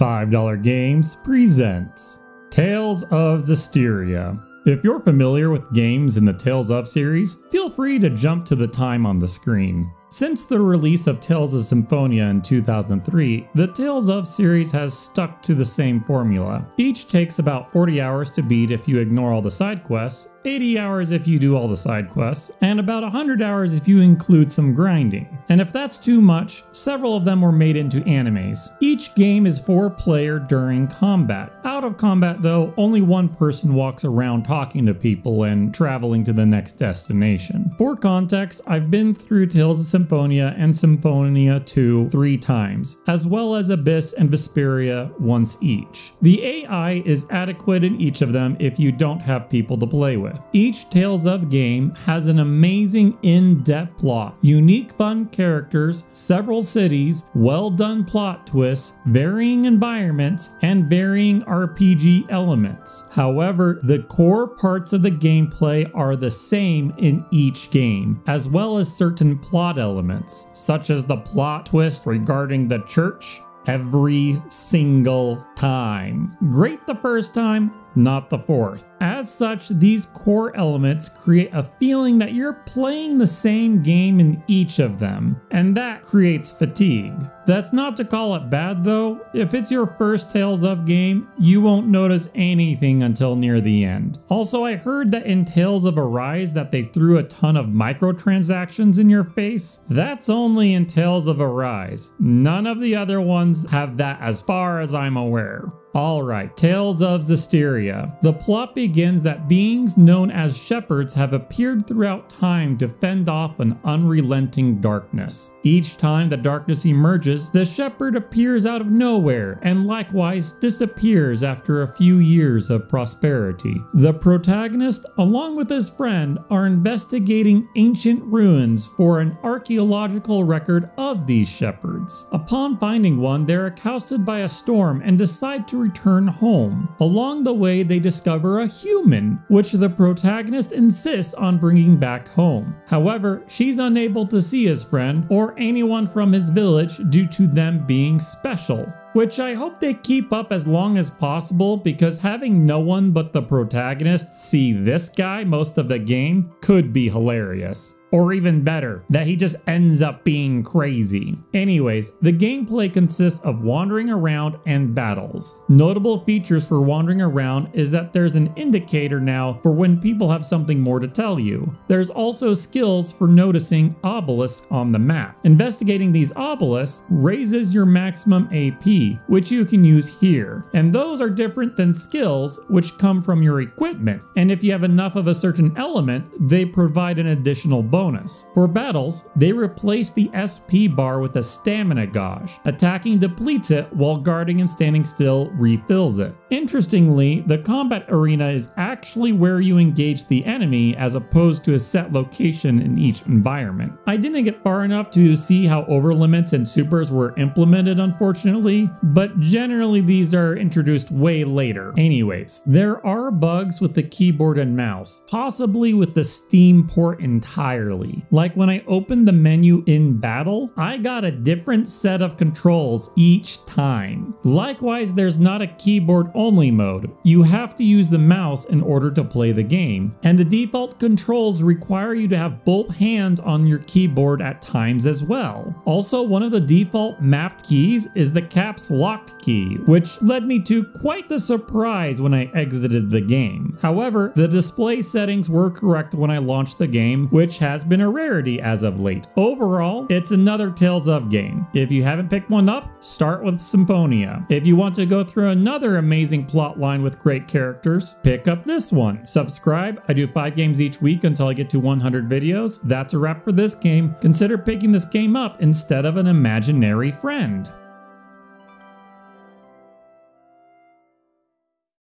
$5 Games presents Tales of Zestiria. If you're familiar with games in the Tales of series, feel free to jump to the time on the screen. Since the release of Tales of Symphonia in 2003, the Tales of series has stuck to the same formula. Each takes about 40 hours to beat if you ignore all the side quests, 80 hours if you do all the side quests, and about 100 hours if you include some grinding. And if that's too much, several of them were made into animes. Each game is 4-player during combat. Out of combat though, only one person walks around talking to people and traveling to the next destination. For context, I've been through Tales of Symphonia and Symphonia 2 3 times, as well as Abyss and Zestiria once each. The AI is adequate in each of them if you don't have people to play with. Each Tales of game has an amazing in-depth plot, unique fun characters, several cities, well-done plot twists, varying environments, and varying RPG elements. However, the core parts of the gameplay are the same in each game, as well as certain plot elements, such as the plot twist regarding the church every single time. Great the first time, not the fourth. As such, these core elements create a feeling that you're playing the same game in each of them, and that creates fatigue. That's not to call it bad though. If it's your first Tales of game, you won't notice anything until near the end. Also, I heard that in Tales of Arise that they threw a ton of microtransactions in your face. That's only in Tales of Arise. None of the other ones have that as far as I'm aware. Alright, Tales of Zestiria. The plot begins that beings known as shepherds have appeared throughout time to fend off an unrelenting darkness. Each time the darkness emerges, the shepherd appears out of nowhere and likewise disappears after a few years of prosperity. The protagonist, along with his friend, are investigating ancient ruins for an archaeological record of these shepherds. Upon finding one, they're accosted by a storm and decide to return home. Along the way, they discover a human, which the protagonist insists on bringing back home. However, she's unable to see his friend or anyone from his village due to them being special, which I hope they keep up as long as possible, because having no one but the protagonist see this guy most of the game could be hilarious. Or even better, that he just ends up being crazy. Anyways, the gameplay consists of wandering around and battles. Notable features for wandering around is that there's an indicator now for when people have something more to tell you. There's also skills for noticing obelisks on the map. Investigating these obelisks raises your maximum AP, which you can use here. And those are different than skills, which come from your equipment. And if you have enough of a certain element, they provide an additional bonus. For battles, they replace the SP bar with a stamina gauge. Attacking depletes it, while guarding and standing still refills it. Interestingly, the combat arena is actually where you engage the enemy as opposed to a set location in each environment. I didn't get far enough to see how overlimits and supers were implemented, unfortunately, but generally these are introduced way later. Anyways, there are bugs with the keyboard and mouse, possibly with the Steam port entirely. Like when I opened the menu in battle, I got a different set of controls each time. Likewise, there's not a keyboard only mode. You have to use the mouse in order to play the game, and the default controls require you to have both hands on your keyboard at times as well. Also, one of the default mapped keys is the caps locked key, which led me to quite the surprise when I exited the game. However, the display settings were correct when I launched the game, which has been a rarity as of late. Overall, it's another Tales of game. If you haven't picked one up, start with Symphonia. If you want to go through another amazing plot line with great characters, pick up this one. Subscribe. I do 5 games each week until I get to 100 videos. That's a wrap for this game. Consider picking this game up instead of an imaginary friend.